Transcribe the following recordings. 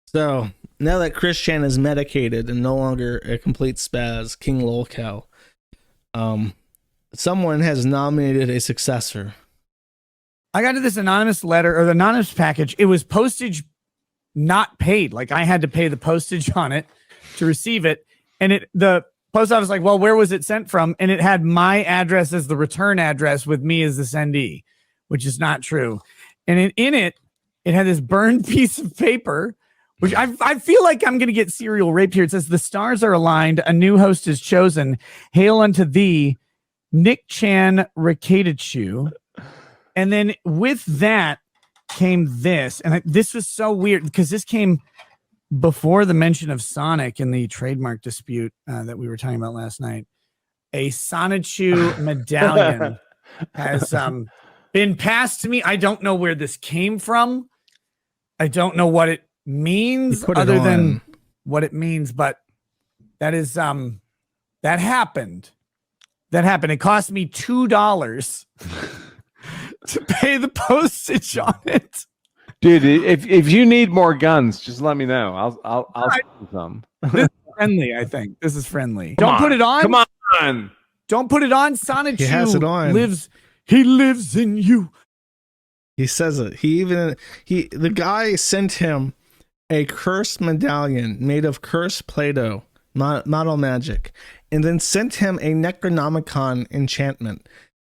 So now that Christian is medicated and no longer a complete spaz, King Lolcow, um, someone has nominated a successor. I got to this anonymous letter or the anonymous package. It was postage not paid. Like I had to pay the postage on it to receive it. And the post office like, well, where was it sent from? And it had my address as the return address with me as the sendee, which is not true. And in it had this burned piece of paper, which I feel like I'm going to get serial rape here. It says, the stars are aligned. A new host is chosen. Hail unto thee, Nick Chan Rekieta. And then with that came this. And this was so weird because this came before the mention of Sonic in the trademark dispute that we were talking about last night. A Sonichu medallion has been passed to me. I don't know where this came from. I don't know what it means other than what it means, but that is that happened. That happened. It cost me $2 to pay the postage on it. Dude, if you need more guns, just let me know. I'll send some. This is friendly, I think. This is friendly. Don't put it on. Come on. Don't put it on. Sonichu He has it on. He lives in you. He says it. The guy sent him a cursed medallion made of cursed Play-Doh, not all magic, and then sent him a Necronomicon enchantment.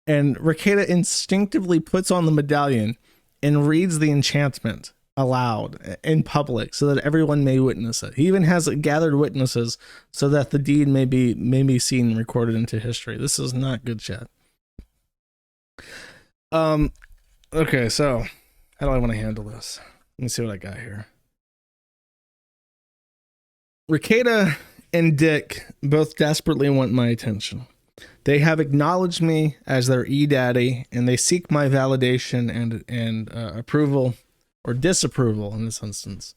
And Rekieta instinctively puts on the medallion and reads the enchantment aloud in public so that everyone may witness it. He even has gathered witnesses so that the deed may be seen and recorded into history. This is not good shit. Okay, so how do I want to handle this? Let me see what I got here. Rekieta and Dick both desperately want my attention. They have acknowledged me as their e-daddy, and they seek my validation and approval or disapproval in this instance.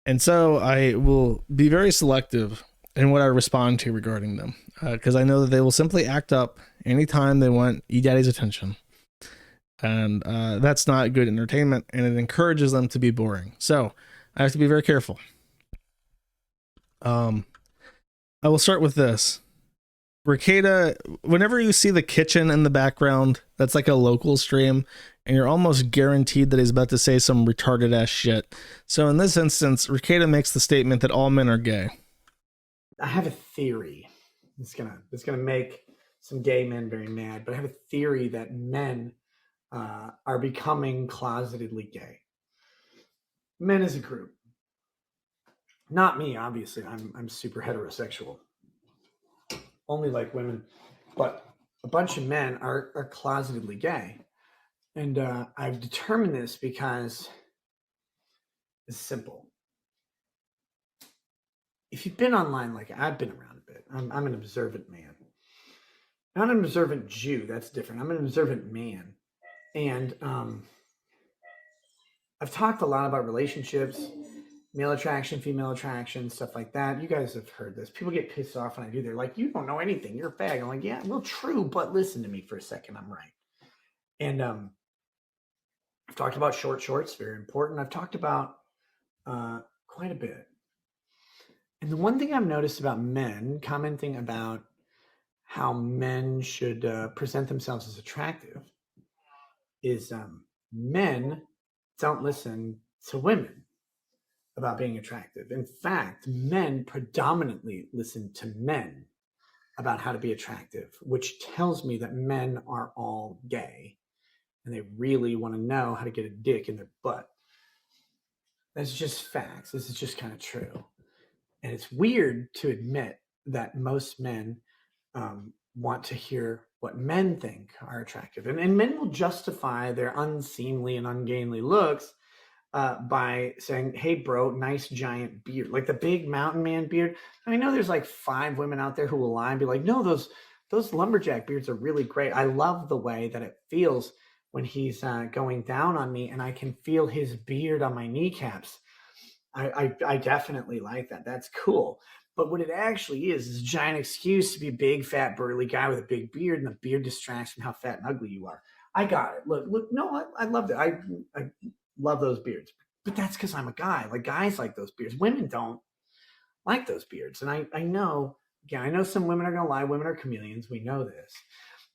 And so I will be very selective in what I respond to regarding them, because I know that they will simply act up anytime they want e-daddy's attention. And that's not good entertainment, and it encourages them to be boring. So I have to be very careful. I will start with this. Rekieta, whenever you see the kitchen in the background, that's like a local stream, and you're almost guaranteed that he's about to say some retarded ass shit. So in this instance, Rekieta makes the statement that all men are gay. I have a theory. It's gonna make some gay men very mad, but I have a theory that men are becoming closetedly gay. Men as a group. Not me, obviously. I'm super heterosexual. Only like women, but a bunch of men are closetedly gay. And I've determined this because it's simple. If you've been online, like I've been around a bit, I'm an observant man. Not an observant Jew, that's different. I'm an observant man. And I've talked a lot about relationships, male attraction, female attraction, stuff like that. You guys have heard this. People get pissed off when I do. They're like, you don't know anything. You're a fag. I'm like, yeah, well, true, but listen to me for a second. I'm right. And I've talked about shorts, very important. I've talked about quite a bit. And the one thing I've noticed about men commenting about how men should present themselves as attractive is men don't listen to women about being attractive. In fact, men predominantly listen to men about how to be attractive, which tells me that men are all gay and they really want to know how to get a dick in their butt. That's just facts. This is just kind of true. And it's weird to admit that most men want to hear what men think are attractive. And men will justify their unseemly and ungainly looks by saying, hey, bro, nice giant beard. Like the big mountain man beard. I know there's like 5 women out there who will lie and be like, no, those lumberjack beards are really great. I love the way that it feels when he's going down on me and I can feel his beard on my kneecaps. I definitely like that. That's cool. But what it actually is a giant excuse to be a big, fat, burly guy with a big beard, and the beard distracts from how fat and ugly you are. I got it. Look. No, I loved it. I love those beards. But that's because I'm a guy. Like guys like those beards. Women don't like those beards. And I know, again, I know some women are going to lie. Women are chameleons. We know this.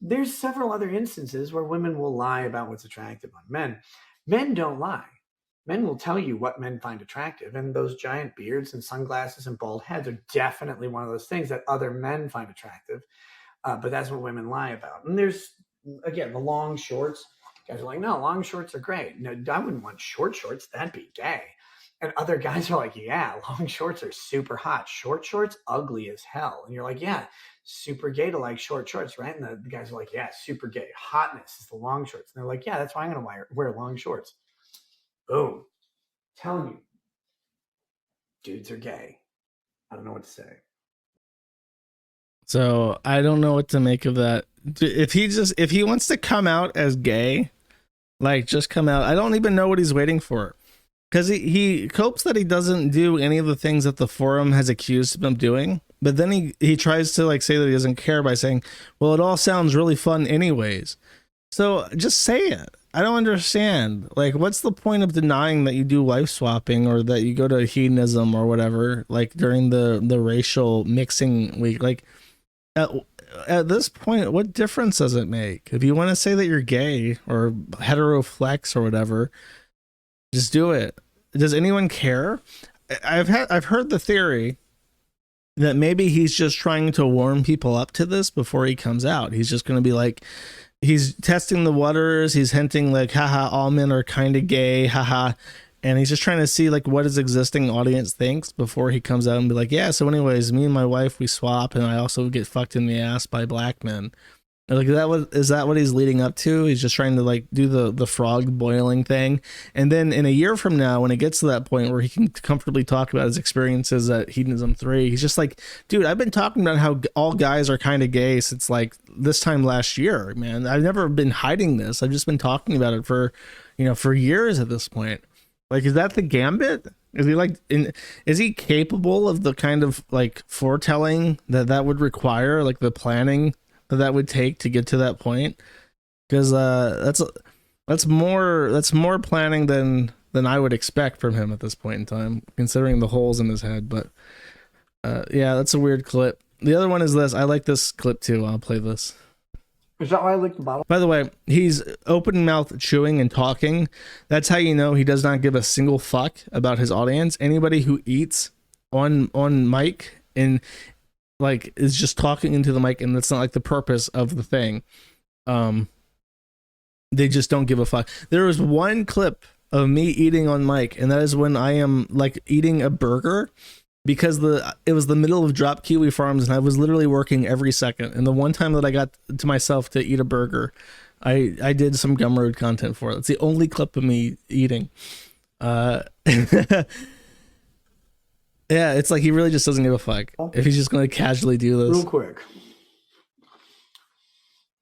There's several other instances where women will lie about what's attractive on men. Men don't lie. Men will tell you what men find attractive. And those giant beards and sunglasses and bald heads are definitely one of those things that other men find attractive. But that's what women lie about. And there's, again, the long shorts. Guys are like, no, long shorts are great. No, I wouldn't want short shorts. That'd be gay. And other guys are like, yeah, long shorts are super hot. Short shorts, ugly as hell. And you're like, yeah, super gay to like short shorts, right? And the guys are like, yeah, super gay. Hotness is the long shorts. And they're like, yeah, that's why I'm going to wear long shorts. Boom. Telling you, dudes are gay. I don't know what to say. So I don't know what to make of that. If he wants to come out as gay, like just come out. I don't even know what he's waiting for. Because he copes that he doesn't do any of the things that the forum has accused him of doing. But then he tries to like say that he doesn't care by saying, well, it all sounds really fun anyways. So just say it. I don't understand. Like, what's the point of denying that you do wife swapping or that you go to hedonism or whatever, like during the racial mixing week? Like, at this point, what difference does it make? If you want to say that you're gay or hetero flex or whatever, just do it. Does anyone care? I've heard the theory that maybe he's just trying to warm people up to this before he comes out. He's just going to be like, he's testing the waters. He's hinting like, haha, all men are kind of gay, haha. And he's just trying to see like what his existing audience thinks before he comes out and be like, yeah, so anyways, me and my wife, we swap, and I also get fucked in the ass by black men. Like, is that what he's leading up to? He's just trying to like do the frog boiling thing. And then in a year from now, when it gets to that point where he can comfortably talk about his experiences at Hedonism 3, he's just like, dude, I've been talking about how all guys are kind of gay since like this time last year, man. I've never been hiding this. I've just been talking about it for years at this point. Like, is that the gambit? Is he like, is he capable of the kind of like foretelling that would require, like the planning that would take to get to that point? Because that's more planning than I would expect from him at this point in time, considering the holes in his head. But yeah, that's a weird clip. The other one is this. I like this clip too. I'll play this. Is that why I licked the bottle? By the way, he's open mouth chewing and talking. That's how you know he does not give a single fuck about his audience. Anybody who eats on mic and like is just talking into the mic, and that's not like the purpose of the thing. They just don't give a fuck. There was one clip of me eating on mic, and that is when I am like eating a burger, because it was the middle of Drop Kiwi Farms, and I was literally working every second. And the one time that I got to myself to eat a burger, I did some Gumroad content for it. It's the only clip of me eating. Yeah, it's like he really just doesn't give a fuck if he's just going to casually do this. Real quick.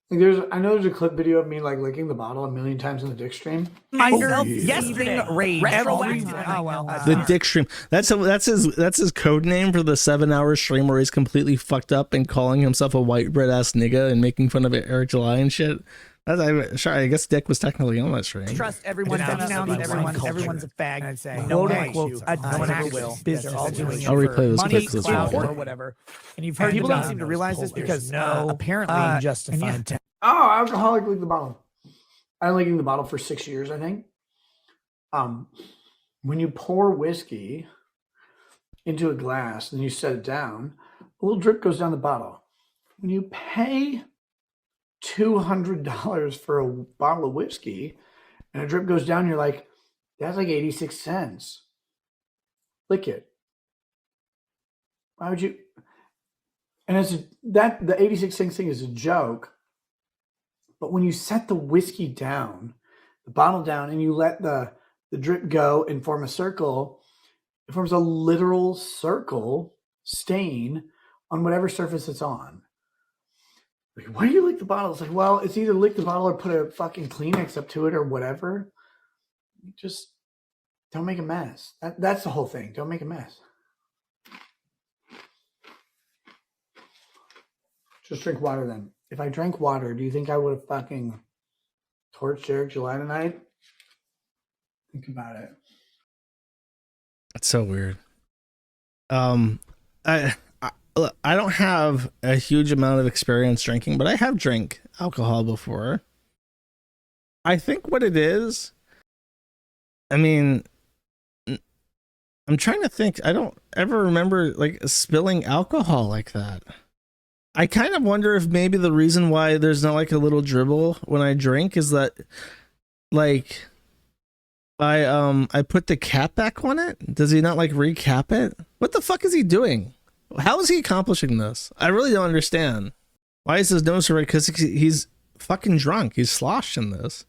Like I know there's a clip video of me like licking the bottle a million times in the dick stream. Yesterday, rage. The dick stream. That's his code name for the 7-hour stream where he's completely fucked up and calling himself a white bread ass nigga and making fun of Eric July and shit. I guess Dick was technically on that stream. Trust everyone. Everyone's a fag. I'd say no quote. No one ever will. They're all doing it. I'll replay this Money, clip clout, or whatever. And you've heard people don't seem to realize this because apparently justified. Oh, alcoholic licked the bottle. I've been licking the bottle for 6 years, I think. When you pour whiskey into a glass and you set it down, a little drip goes down the bottle. When you pay $200 for a bottle of whiskey and a drip goes down, you're like, that's like 86 cents. Lick it. Why would you? And the 86 cents thing is a joke. But when you set the whiskey down, the bottle down, and you let the drip go and form a circle, it forms a literal circle stain on whatever surface it's on. Like, why do you lick the bottle? It's like, well, it's either lick the bottle or put a fucking Kleenex up to it or whatever. Just don't make a mess. That's the whole thing. Don't make a mess. Just drink water then. If I drank water, do you think I would have fucking torched Eric July tonight? Think about it. That's so weird. I I don't have a huge amount of experience drinking, but I have drank alcohol before. I think what it is, I mean, I'm trying to think. I don't ever remember like spilling alcohol like that. I kind of wonder if maybe the reason why there's not like a little dribble when I drink is that like I put the cap back on it. Does he not like recap it? What the fuck is he doing? How is he accomplishing this? I really don't understand. Why is his nose so red? Because he's fucking drunk. He's sloshed in this.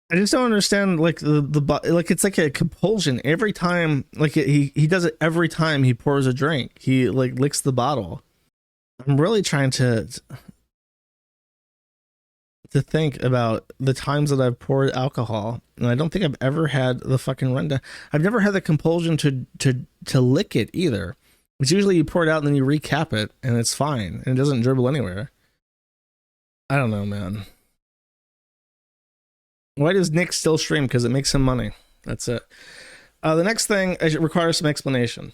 I just don't understand like the like it's like a compulsion every time. Like he does it every time he pours a drink. He like licks the bottle. I'm really trying to think about the times that I've poured alcohol, and I don't think I've ever had the fucking rundown. I've never had the compulsion to lick it either. It's usually you pour it out and then you recap it, and it's fine, and it doesn't dribble anywhere. I don't know, man. Why does Nick still stream? Because it makes him money. That's it. The next thing requires some explanation.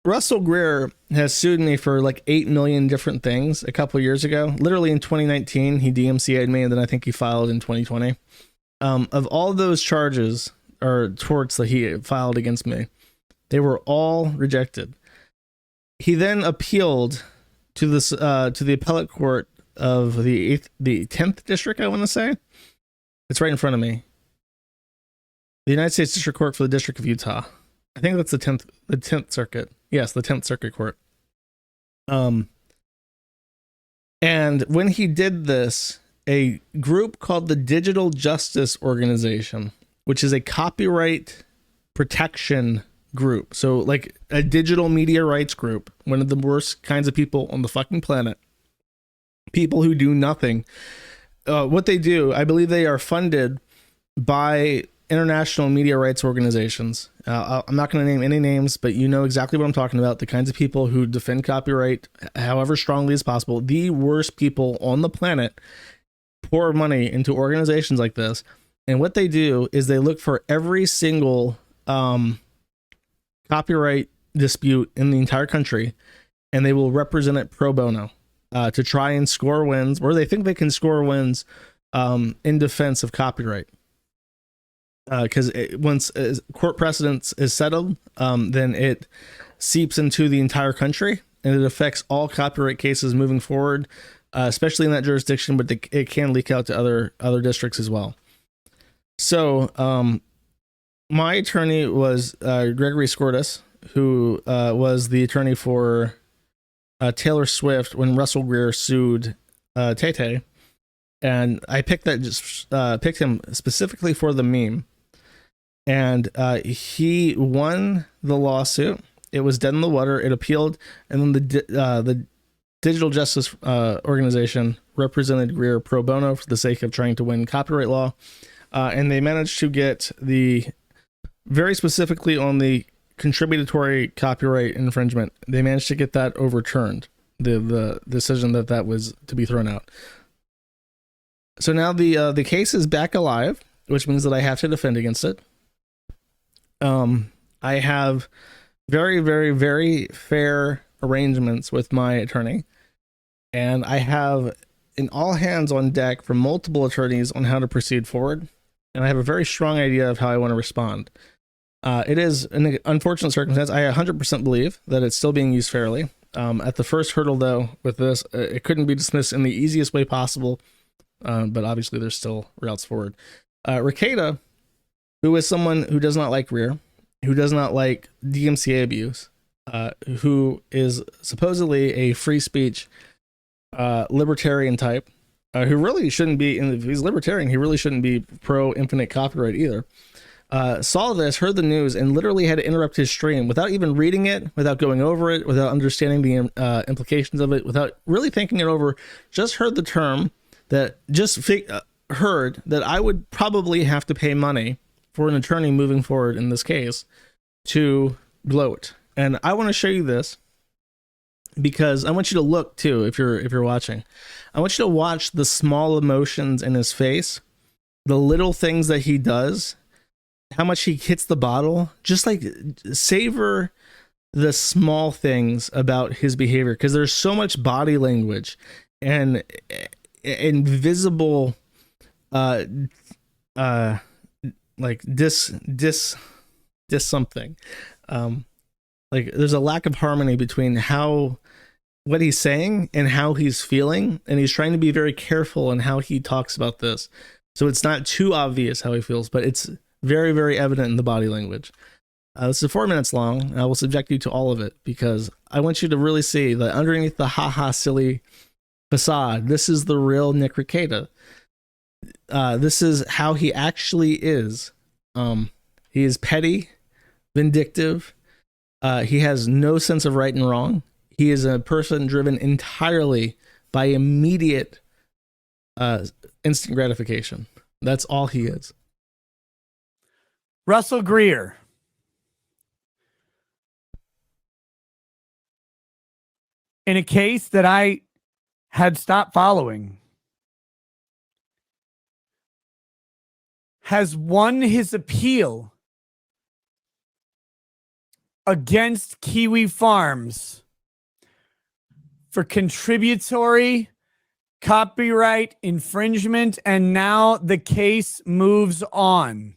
Russell Greer has sued me for like 8 million different things a couple years ago. Literally in 2019, he DMCA'd me, and then I think he filed in 2020. Of all those charges or torts that he filed against me, they were all rejected. He then appealed to this to the appellate court of the 10th district, I want to say. It's right in front of me. The United States District Court for the District of Utah. I think that's the 10th circuit. Yes, the 10th Circuit Court. And when he did this, a group called the Digital Justice Organization, which is a copyright protection group, so like a digital media rights group, one of the worst kinds of people on the fucking planet, people who do nothing. What they do, I believe they are funded by international media rights organizations. I'm not going to name any names, but you know exactly what I'm talking about. The kinds of people who defend copyright however strongly as possible. The worst people on the planet pour money into organizations like this. And what they do is they look for every single copyright dispute in the entire country, and they will represent it pro bono to try and score wins, or they think they can score wins in defense of copyright. Because once court precedence is settled, then it seeps into the entire country, and it affects all copyright cases moving forward, especially in that jurisdiction, but it can leak out to other districts as well. So my attorney was Gregory Skordas, who was the attorney for Taylor Swift when Russell Greer sued Tay-Tay. And I picked him specifically for the meme. And he won the lawsuit. It was dead in the water. It appealed, and then the Digital Justice Organization represented Greer pro bono for the sake of trying to win copyright law, and they managed to get very specifically on the contributory copyright infringement. They managed to get that overturned. The decision that was to be thrown out. So now the case is back alive, which means that I have to defend against it. I have very, very, very fair arrangements with my attorney, and I have an all hands on deck from multiple attorneys on how to proceed forward, and I have a very strong idea of how I want to respond. It is an unfortunate circumstance. I 100% believe that it's still being used fairly. At the first hurdle, though, with this, it couldn't be dismissed in the easiest way possible, but obviously there's still routes forward. Rekieta, who is someone who does not like Greer, who does not like DMCA abuse, who is supposedly a free speech libertarian type, who really shouldn't be, if he's libertarian, he really shouldn't be pro infinite copyright either, saw this, heard the news, and literally had to interrupt his stream without even reading it, without going over it, without understanding the implications of it, without really thinking it over, just heard the term that heard that I would probably have to pay money for an attorney moving forward in this case to gloat. And I want to show you this because I want you to look too, if you're watching. I want you to watch the small emotions in his face, the little things that he does how much he hits the bottle. Just like savor the small things about his behavior, because there's so much body language and invisible like dis something. Like there's a lack of harmony between what he's saying and how he's feeling, and he's trying to be very careful in how he talks about this, so it's not too obvious how he feels, but it's very, very evident in the body language. This is 4 minutes long. I will subject you to all of it because I want you to really see that underneath the haha silly facade, this is the real Nick Rekieta. This is how he actually is. He is petty, vindictive. He has no sense of right and wrong. He is a person driven entirely by immediate instant gratification. That's all he is. Russell Greer. In a case that I had stopped following, has won his appeal against Kiwi Farms for contributory copyright infringement, and now the case moves on.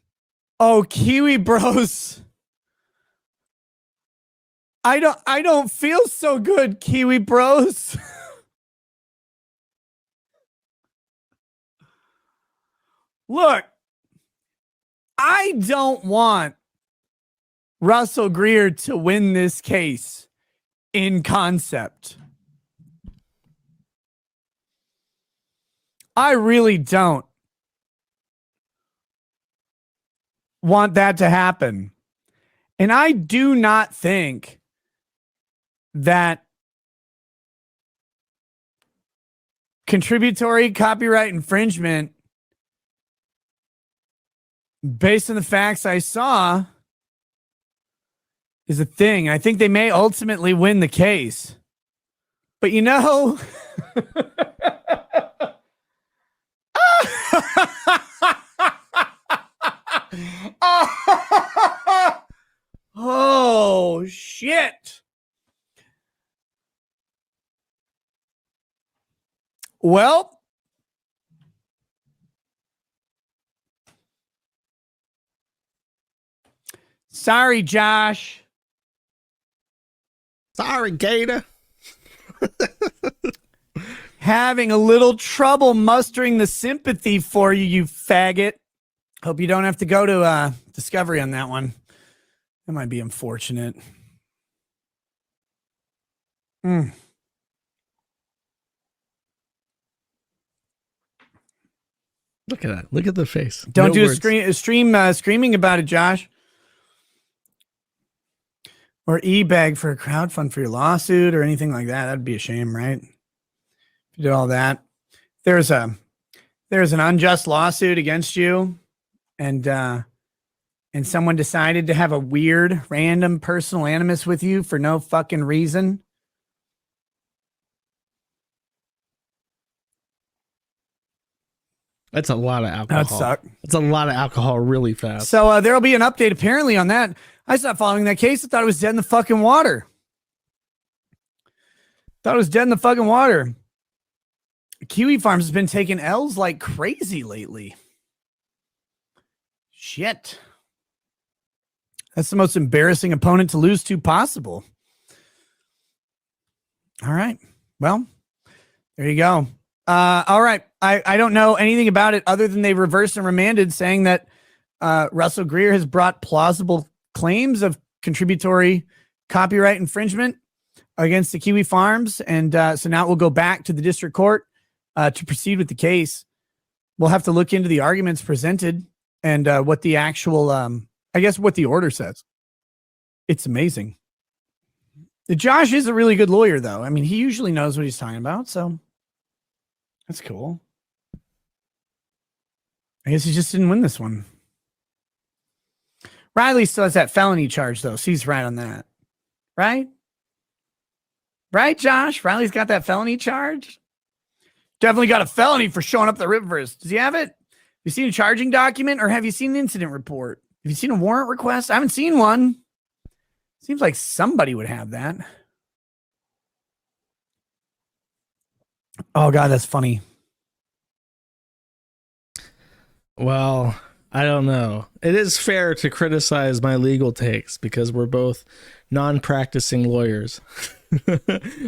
Oh, Kiwi Bros. I don't feel so good, Kiwi Bros. Look, I don't want Russell Greer to win this case in concept. I really don't want that to happen. And I do not think that contributory copyright infringement, based on the facts I saw, is a thing. I think they may ultimately win the case. But you know, oh shit. Well, sorry, Josh. Sorry, Gator. Having a little trouble mustering the sympathy for you, you faggot. Hope you don't have to go to Discovery on that one. That might be unfortunate. Look at that. Look at the face. Don't No do words. a stream screaming about it, Josh. Or e-bag for a crowdfund for your lawsuit or anything like that. That'd be a shame, right? If you did all that. There's an unjust lawsuit against you, and someone decided to have a weird, random personal animus with you for no fucking reason. That's a lot of alcohol. That'd suck. That's a lot of alcohol really fast. So there'll be an update apparently on that. I stopped following that case. I thought it was dead in the fucking water. Kiwi Farms has been taking L's like crazy lately. Shit. That's the most embarrassing opponent to lose to possible. All right. Well, there you go. All right. I don't know anything about it other than they reversed and remanded, saying that Russell Greer has brought plausible claims of contributory copyright infringement against the Kiwi Farms. And so now it will go back to the district court to proceed with the case. We'll have to look into the arguments presented and what the actual, I guess what the order says. It's amazing. Josh is a really good lawyer, though. I mean, he usually knows what he's talking about, so that's cool. I guess he just didn't win this one. Riley still has that felony charge, though, so he's right on that. Right? Right, Josh? Riley's got that felony charge? Definitely got a felony for showing up at the rivers. Does he have it? Have you seen a charging document, or have you seen an incident report? you seen a warrant request? I haven't seen one. Seems like somebody would have that. Oh God, that's funny. Well, I don't know. It is fair to criticize my legal takes because we're both non-practicing lawyers.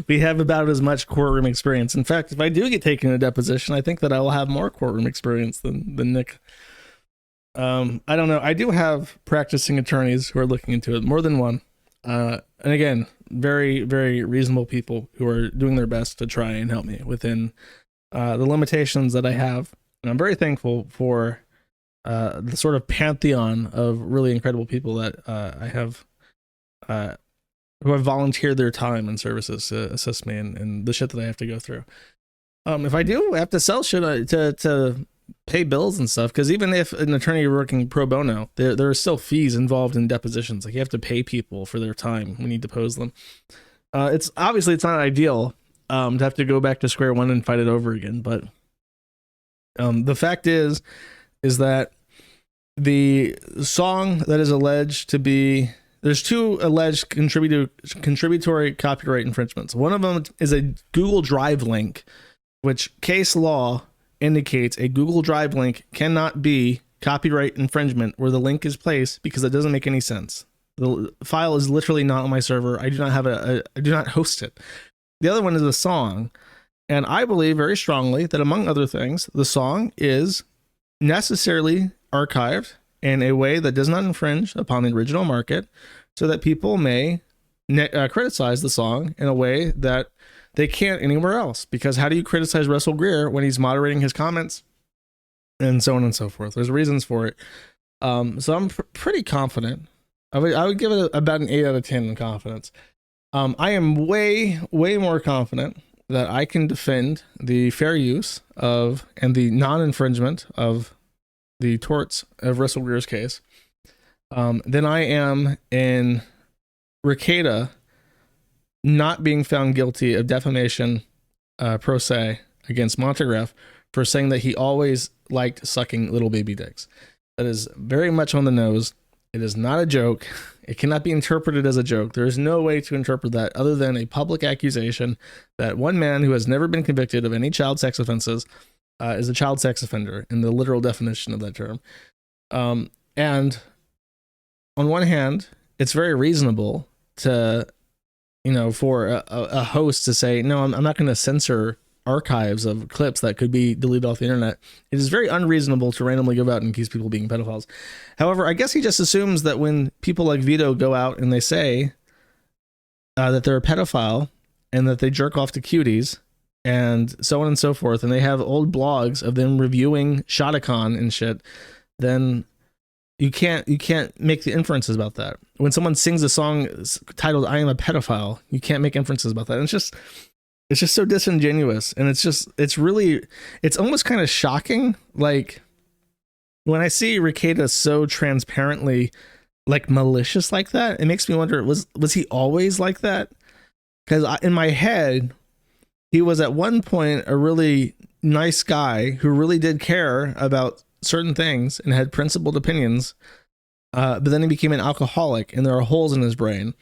We have about as much courtroom experience. In fact, if I do get taken to deposition, I think that I will have more courtroom experience than Nick. I don't know. I do have practicing attorneys who are looking into it, more than one. And again, very, very reasonable people who are doing their best to try and help me within the limitations that I have. And I'm very thankful for the sort of pantheon of really incredible people that I have who have volunteered their time and services to assist me in the shit that I have to go through. If I do have to sell shit to pay bills and stuff, because even if an attorney working pro bono, there are still fees involved in depositions. Like you have to pay people for their time when you depose them. It's obviously it's not ideal to have to go back to square one and fight it over again, but the fact is that the song that is alleged to be, there's two alleged contributory copyright infringements. One of them is a Google Drive link, which case law indicates a Google Drive link cannot be copyright infringement where the link is placed because it doesn't make any sense. The file is literally not on my server. I do not have I do not host it. The other one is a song. And I believe very strongly that, among other things, the song is necessarily archived in a way that does not infringe upon the original market so that people may criticize the song in a way that they can't anywhere else. Because how do you criticize Russell Greer when he's moderating his comments and so on and so forth? There's reasons for it. So I'm pretty confident. I would give it about an 8 out of 10 in confidence. I am way, way more confident that I can defend the fair use of and the non-infringement of the torts of Russell Greer's case than I am in Rekieta not being found guilty of defamation pro se against Montegraph for saying that he always liked sucking little baby dicks. That is very much on the nose. It is not a joke. It cannot be interpreted as a joke. There is no way to interpret that other than a public accusation that one man who has never been convicted of any child sex offenses is a child sex offender in the literal definition of that term. And on one hand, it's very reasonable to, for a host to say, no, I'm not going to censor archives of clips that could be deleted off the internet. It is very unreasonable to randomly go out and accuse people being pedophiles. However, I guess he just assumes that when people like Vito go out and they say that they're a pedophile and that they jerk off to cuties and so on and so forth, and they have old blogs of them reviewing Shotacon and shit, then you can't make the inferences about that. When someone sings a song titled "I Am a Pedophile," you can't make inferences about that. And it's just so disingenuous, and it's almost kind of shocking. Like when I see Rekieta so transparently like malicious like that, it makes me wonder, was he always like that? Because in my head, he was at one point a really nice guy who really did care about certain things and had principled opinions, but then he became an alcoholic and there are holes in his brain.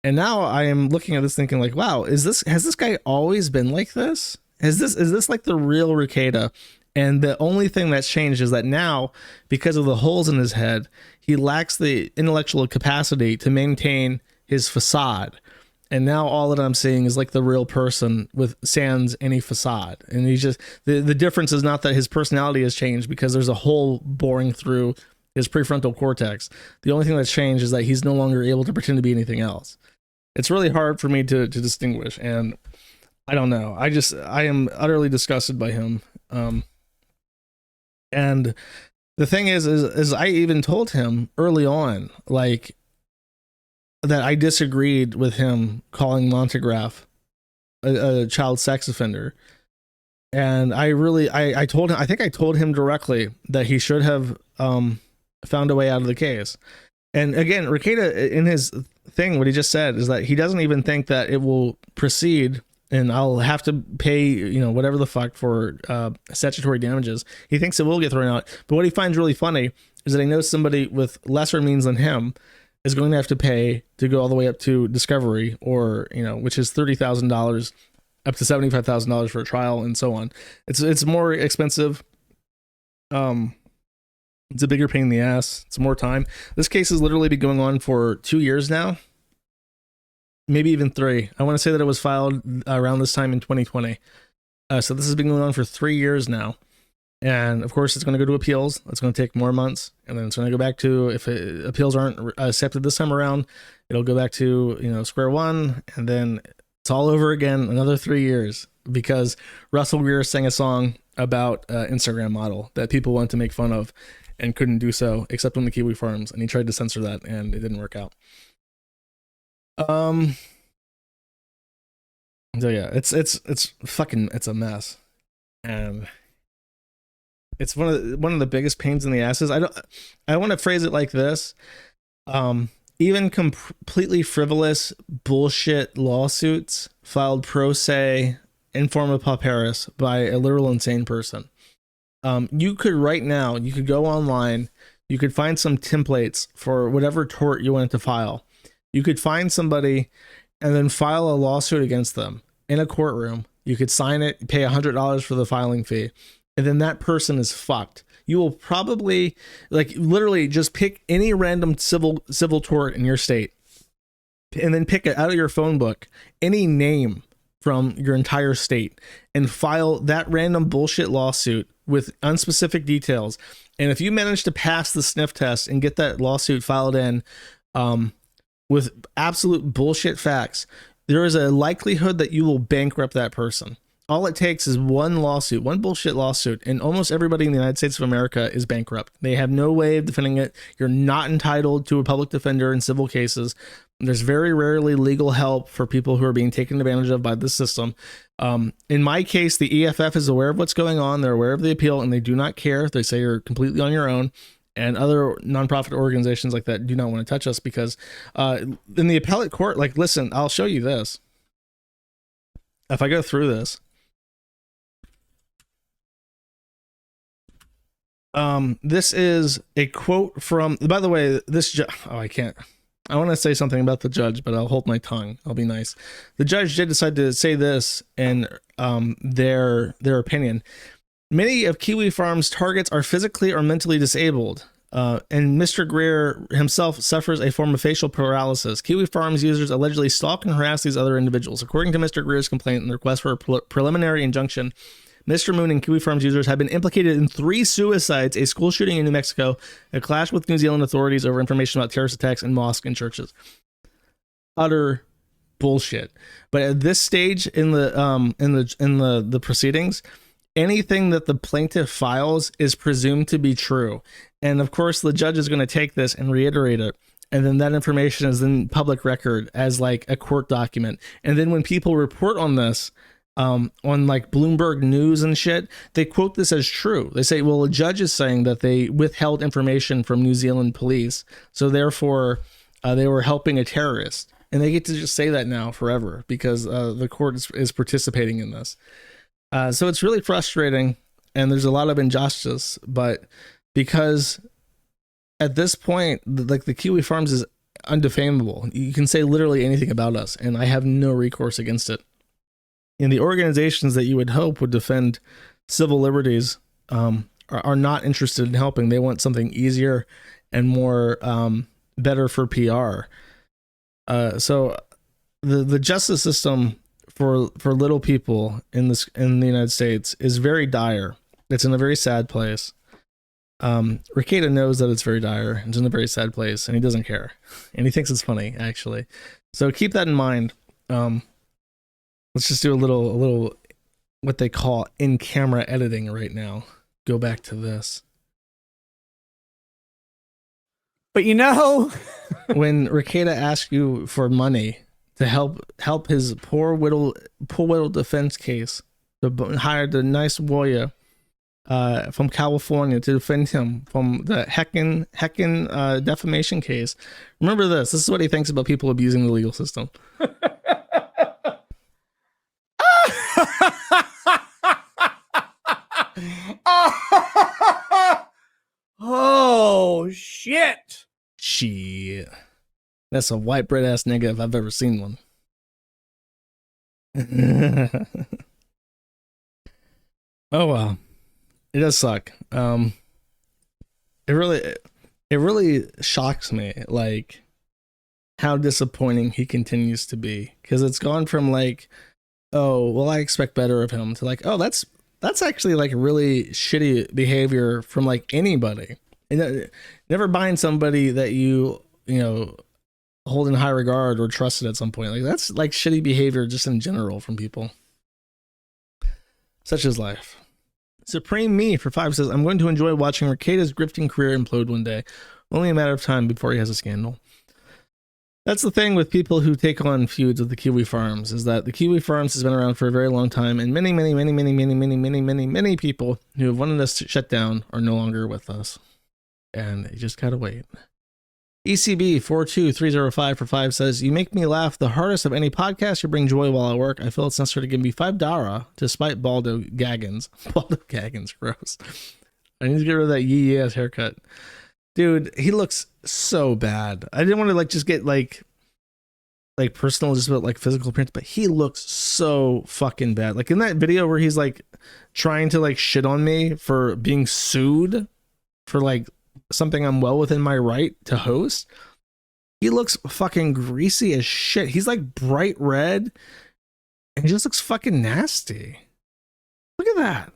And now I am looking at this thinking like, wow, has this guy always been like this? Is this like the real Rekieta? And the only thing that's changed is that now, because of the holes in his head, he lacks the intellectual capacity to maintain his facade. And now all that I'm seeing is like the real person with sans any facade. And he's just, the difference is not that his personality has changed because there's a hole boring through his prefrontal cortex. The only thing that's changed is that he's no longer able to pretend to be anything else. It's really hard for me to distinguish. And I don't know. I am utterly disgusted by him. And the thing is I even told him early on, like, that I disagreed with him calling Montegraph a child sex offender. And I told him, I think I told him directly that he should have found a way out of the case. And again, Rekieta, in his thing, what he just said is that he doesn't even think that it will proceed and I'll have to pay, whatever the fuck for statutory damages. He thinks it will get thrown out. But what he finds really funny is that I know somebody with lesser means than him is going to have to pay to go all the way up to discovery, or which is $30,000 up to $75,000 for a trial, and so on. It's more expensive. It's a bigger pain in the ass. It's more time. This case has literally been going on for 2 years now, maybe even 3. I want to say that it was filed around this time in 2020. So this has been going on for 3 years now. And of course, it's going to go to appeals. It's going to take more months, and then it's going to go back to, if appeals aren't accepted this time around, it'll go back to square one, and then it's all over again, another 3 years, because Russell Greer sang a song about Instagram model that people want to make fun of and couldn't do so except on the Kiwi Farms, and he tried to censor that, and it didn't work out. So yeah, it's a mess, and it's one of the biggest pains in the asses. I want to phrase it like this. Even completely frivolous bullshit lawsuits filed pro se in form of pauperis by a literal insane person. You could right now, you could go online, you could find some templates for whatever tort you wanted to file. You could find somebody and then file a lawsuit against them in a courtroom. You could sign it, pay $100 for the filing fee, and then that person is fucked. You will probably, literally just pick any random civil tort in your state, and then pick it out of your phone book, any name from your entire state, and file that random bullshit lawsuit with unspecific details. And if you manage to pass the sniff test and get that lawsuit filed in with absolute bullshit facts, there is a likelihood that you will bankrupt that person. All it takes is one lawsuit, one bullshit lawsuit, and almost everybody in the United States of America is bankrupt. They have no way of defending it. You're not entitled to a public defender in civil cases. There's very rarely legal help for people who are being taken advantage of by the system. In my case, the EFF is aware of what's going on. They're aware of the appeal, and they do not care. They say you're completely on your own. And other nonprofit organizations like that do not want to touch us, because in the appellate court, listen, I'll show you this. If I go through this, this is a quote from, by the way, I want to say something about the judge, but I'll hold my tongue. I'll be nice. The judge did decide to say this in their opinion. Many of Kiwi Farm's targets are physically or mentally disabled, and Mr. Greer himself suffers a form of facial paralysis. Kiwi Farm's users allegedly stalk and harass these other individuals. According to Mr. Greer's complaint and the request for a preliminary injunction, Mr. Moon and Kiwi Farms users have been implicated in 3 suicides, a school shooting in New Mexico, a clash with New Zealand authorities over information about terrorist attacks in mosques and churches. Utter bullshit. But at this stage in the proceedings, anything that the plaintiff files is presumed to be true. And of course, the judge is going to take this and reiterate it. And then that information is in public record as a court document. And then when people report on this, on Bloomberg News and shit, they quote this as true. They say, well, a judge is saying that they withheld information from New Zealand police, so therefore they were helping a terrorist. And they get to just say that now forever because the court is participating in this. So it's really frustrating, and there's a lot of injustice, but because at this point, the Kiwi Farms is undefamable. You can say literally anything about us, and I have no recourse against it. And the organizations that you would hope would defend civil liberties are not interested in helping. They want something easier and more better for PR. So the justice system for little people in the United States is very dire. It's in a very sad place. Rekieta knows that it's very dire. It's in a very sad place, and he doesn't care, and he thinks it's funny actually. So keep that in mind. Let's just do a little what they call in-camera editing right now. Go back to this. But when Rekieta asks you for money to help his poor little defense case, to hire the nice lawyer from California to defend him from the heckin' defamation case. Remember this. This is what he thinks about people abusing the legal system. Oh shit. Shit. That's a white bread ass nigga if I've ever seen one. Oh wow. It does suck. It really shocks me, like, how disappointing he continues to be. Because it's gone from like, oh, well, I expect better of him, to like, oh, that's actually like really shitty behavior from like anybody. And never buying somebody that you know, hold in high regard or trusted at some point. Like, that's like shitty behavior just in general from people. Such is life. Supreme Me for 5 says, I'm going to enjoy watching Rekieta's grifting career implode one day. Only a matter of time before he has a scandal. That's the thing with people who take on feuds with the Kiwi Farms, is that the Kiwi Farms has been around for a very long time, and many people who have wanted us to shut down are no longer with us. And you just gotta wait. ECB 42305 for 5 says, you make me laugh the hardest of any podcast. You bring joy while I work. I feel it's necessary to give me $5 despite Baldo Gaggins. Baldo Gaggins, gross. I need to get rid of that yee ass haircut. Dude, he looks so bad. I didn't want to like just get like personal, just about like physical appearance, but he looks so fucking bad. Like in that video where he's like trying to like shit on me for being sued for like something I'm well within my right to host. He looks fucking greasy as shit. He's like bright red and he just looks fucking nasty. Look at that.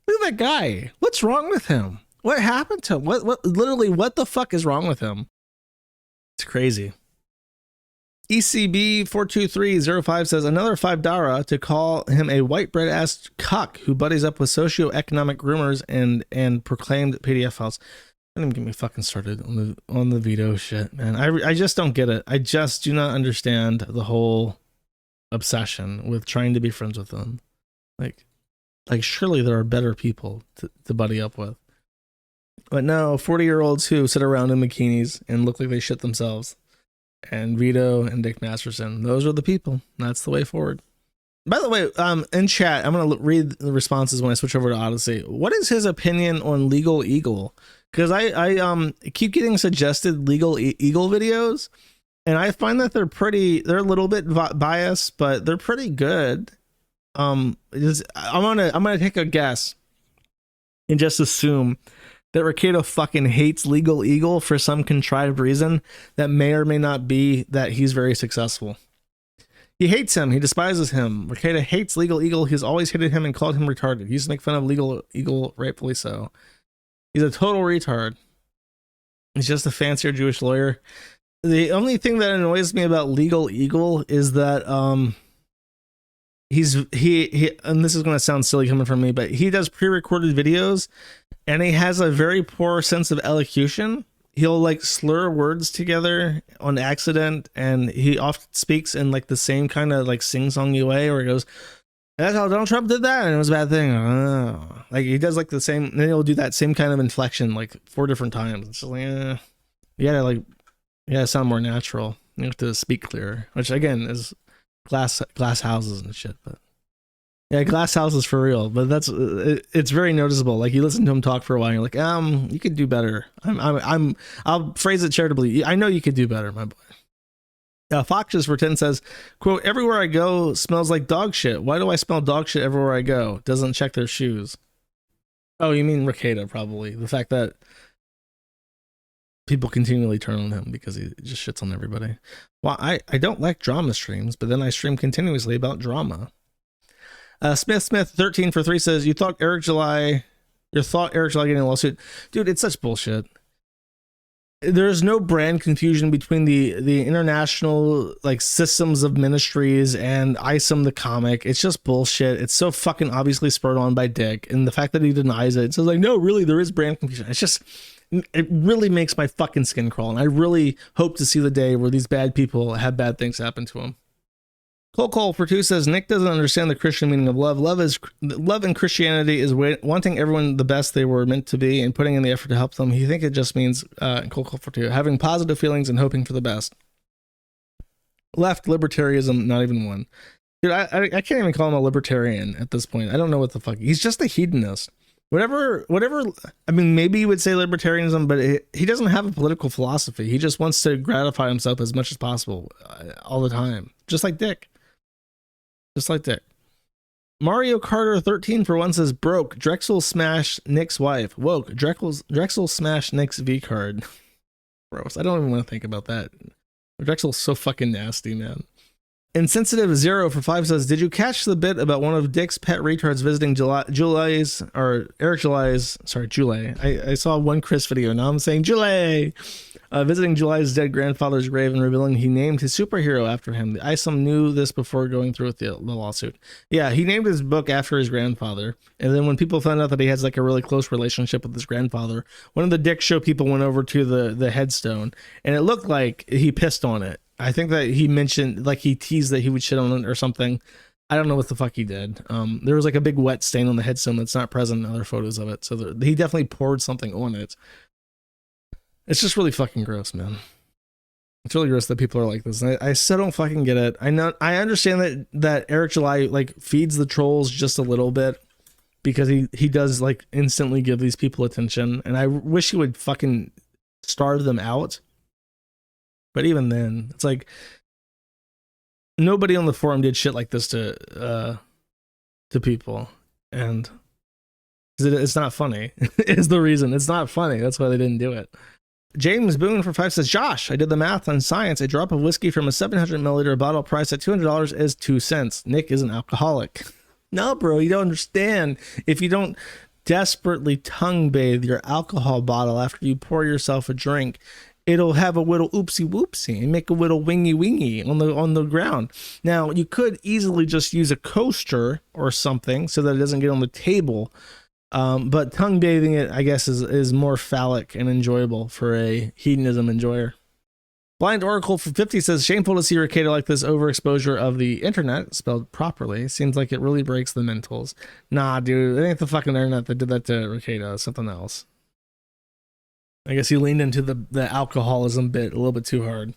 Look at that guy. What's wrong with him? What happened to him? What literally what the fuck is wrong with him? It's crazy. ECB 42305 says, another $5 to call him a white bread ass cuck who buddies up with socioeconomic groomers and proclaimed PDF files. Don't even get me fucking started on the veto shit, man. I just don't get it. I just do not understand the whole obsession with trying to be friends with them. Like surely there are better people to buddy up with. But no, 40-year-olds who sit around in bikinis and look like they shit themselves. And Vito and Dick Masterson, those are the people. That's the way forward. By the way, in chat, I'm going to read the responses when I switch over to Odyssey. What is his opinion on Legal Eagle? Because I keep getting suggested Legal Eagle videos, and I find that they're a little bit biased, but they're pretty good. I'm gonna take a guess and just assume that Rekieta fucking hates Legal Eagle for some contrived reason that may or may not be that he's very successful. He hates him. He despises him. Rekieta hates Legal Eagle. He's always hated him and called him retarded. He used to make fun of Legal Eagle, rightfully so. He's a total retard. He's just a fancier Jewish lawyer. The only thing that annoys me about Legal Eagle is that he and this is going to sound silly coming from me, but he does pre-recorded videos and he has a very poor sense of elocution. He'll like slur words together on accident, and he often speaks in like the same kind of like sing-songy way where he goes, that's how Donald Trump did that and it was a bad thing. Like he does like the same, and then he'll do that same kind of inflection like 4 different times. It's just like, you gotta sound more natural. You have to speak clearer, which again is glass houses and shit. But yeah, glass houses for real. But it's very noticeable. Like you listen to him talk for a while, and you're like, you could do better. I'll phrase it charitably. I know you could do better, my boy. Foxes for 10 says, quote, everywhere I go smells like dog shit. Why do I smell dog shit everywhere I go? Doesn't check their shoes. Oh, you mean Rekieta, probably. The fact that people continually turn on him because he just shits on everybody. Well, I don't like drama streams, but then I stream continuously about drama. Smith 13 for 3 says, you thought Eric July getting a lawsuit. Dude, it's such bullshit. There's no brand confusion between the international like systems of ministries and Isom the comic. It's just bullshit. It's so fucking obviously spurred on by Dick, and the fact that he denies it. So like, no, really, there is brand confusion. It really makes my fucking skin crawl, and I really hope to see the day where these bad people have bad things happen to them. Cole for 2 says, Nick doesn't understand the Christian meaning of love. Love in Christianity is wanting everyone the best they were meant to be and putting in the effort to help them. He think it just means, Cole for 2, having positive feelings and hoping for the best. Left libertarianism, not even one. Dude, I can't even call him a libertarian at this point. I don't know what the fuck. He's just a hedonist. Whatever. I mean, maybe you would say libertarianism, but he doesn't have a political philosophy. He just wants to gratify himself as much as possible all the time. Just like Dick. Mario Carter 13 for one says, broke. Drexel smashed Nick's wife. Woke. Drexel smashed Nick's V card. Gross. I don't even want to think about that. Drexel's so fucking nasty, man. Insensitive Zero for 5 says, did you catch the bit about one of Dick's pet retards visiting Eric July? I saw one Chris video. Now I'm saying July. Visiting July's dead grandfather's grave and revealing he named his superhero after him. The ISOM knew this before going through with the lawsuit. Yeah, he named his book after his grandfather. And then when people found out that he has like a really close relationship with his grandfather, one of the Dick Show people went over to the headstone, and it looked like he pissed on it. I think that he mentioned, like, he teased that he would shit on it or something. I don't know what the fuck he did. There was like a big wet stain on the headstone that's not present in other photos of it. So he definitely poured something on it. It's just really fucking gross, man. It's really gross that people are like this. I still don't fucking get it. I understand that Eric July like feeds the trolls just a little bit because he does like instantly give these people attention, and I wish he would fucking starve them out. But even then, it's like nobody on the forum did shit like this to people, and it's not funny. Is the reason it's not funny. That's why they didn't do it. James Boone for 5 says, Josh, I did the math on science. A drop of whiskey from a 700 milliliter bottle priced at $200 is 2 cents. Nick is an alcoholic. No, bro, you don't understand. If you don't desperately tongue bathe your alcohol bottle after you pour yourself a drink, it'll have a little oopsie whoopsie and make a little wingy wingy on the ground. Now, you could easily just use a coaster or something so that it doesn't get on the table. But tongue bathing it, I guess, is more phallic and enjoyable for a hedonism enjoyer. Blind Oracle for 50 says, shameful to see Rekieta like this overexposure of the internet, spelled properly. Seems like it really breaks the mentals. Nah, dude, it ain't the fucking internet that did that to Rekieta. It's something else. I guess he leaned into the alcoholism bit a little bit too hard.